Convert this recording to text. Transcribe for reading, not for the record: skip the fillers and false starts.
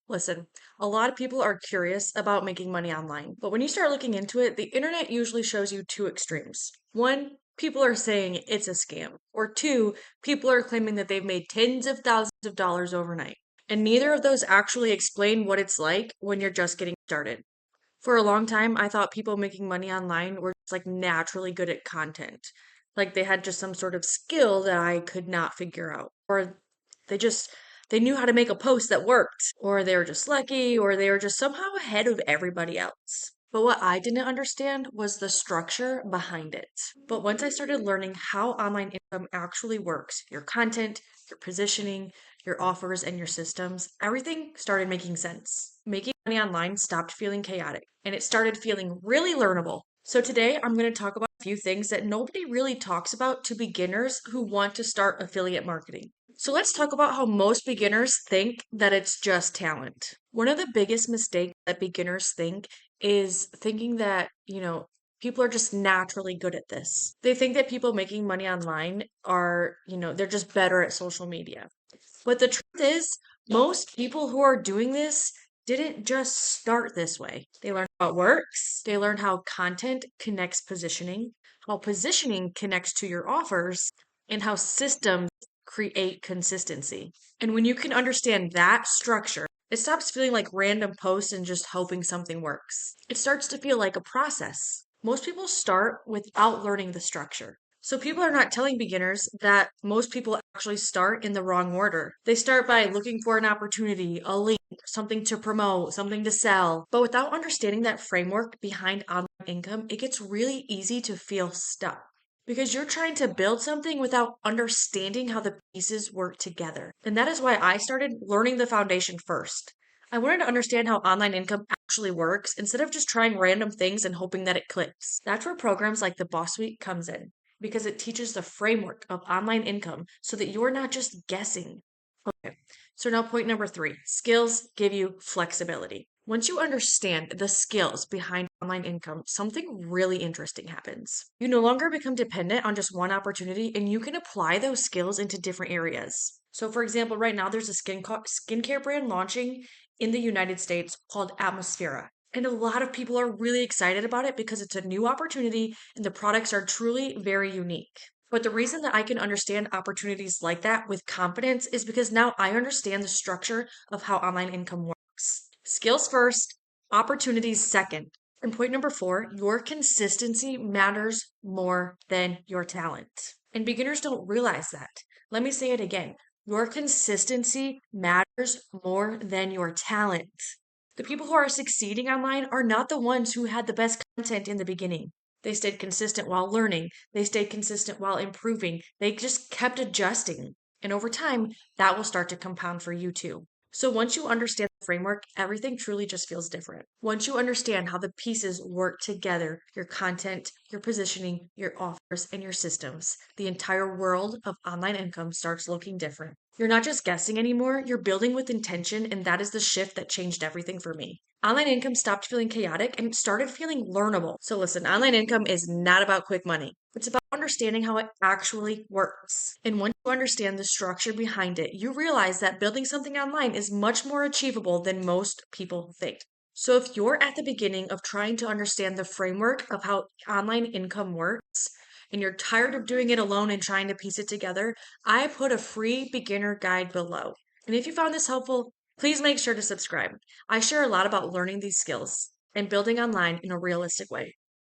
Listen, a lot of people are curious about making money online, but when you start looking into it, the internet usually shows you two extremes. One, people are saying it's a scam, or two, people are claiming that they've made tens of thousands of dollars overnight. And neither of those actually explain what it's like when you're just getting started. For a long time, I thought people making money online were just like naturally good at content. Like they had just some sort of skill that I could not figure out. Or they just they knew how to make a post that worked, or they were just lucky, or they were just somehow ahead of everybody else. But what I didn't understand was the structure behind it. But once I started learning how online income actually works, your content, your positioning, your offers, and your systems, everything started making sense. Making money online stopped feeling chaotic and it started feeling really learnable. So today I'm going to talk about a few things that nobody really talks about to beginners who want to start affiliate marketing. So let's talk about how most beginners think that it's just talent. One of the biggest mistakes that beginners think is thinking that, people are just naturally good at this. They think that people making money online are, they're just better at social media. But the truth is, most people who are doing this didn't just start this way. They learned how it works, they learned how content connects positioning, how positioning connects to your offers, and how systems create consistency. And when you can understand that structure, it stops feeling like random posts and just hoping something works. It starts to feel like a process. Most people start without learning the structure. So people are not telling beginners that most people actually start in the wrong order. They start by looking for an opportunity, a link, something to promote, something to sell. But without understanding that framework behind online income, it gets really easy to feel stuck because you're trying to build something without understanding how the pieces work together. And that is why I started learning the foundation first. I wanted to understand how online income actually works instead of just trying random things and hoping that it clicks. That's where programs like the Boss Week comes in because it teaches the framework of online income so that you're not just guessing. Okay, so now point number three, skills give you flexibility. Once you understand the skills behind online income, something really interesting happens. You no longer become dependent on just one opportunity and you can apply those skills into different areas. So, for example, right now there's a skincare brand launching in the United States called Atmosphera. And a lot of people are really excited about it because it's a new opportunity and the products are truly very unique. But the reason that I can understand opportunities like that with confidence is because now I understand the structure of how online income works. Skills first, opportunities second. And point number four, your consistency matters more than your talent. And beginners don't realize that. Let me say it again. Your consistency matters more than your talent. The people who are succeeding online are not the ones who had the best content in the beginning. They stayed consistent while learning. They stayed consistent while improving. They just kept adjusting. And over time, that will start to compound for you too. So once you understand the framework, everything truly just feels different. Once you understand how the pieces work together, your content, your positioning, your offers, and your systems, the entire world of online income starts looking different. You're not just guessing anymore, you're building with intention, and that is the shift that changed everything for me. Online income stopped feeling chaotic and started feeling learnable. So, listen, online income is not about quick money. It's about understanding how it actually works. And once you understand the structure behind it, you realize that building something online is much more achievable than most people think. So, if you're at the beginning of trying to understand the framework of how online income works, and you're tired of doing it alone and trying to piece it together, I put a free beginner guide below. And if you found this helpful, please make sure to subscribe. I share a lot about learning these skills and building online in a realistic way.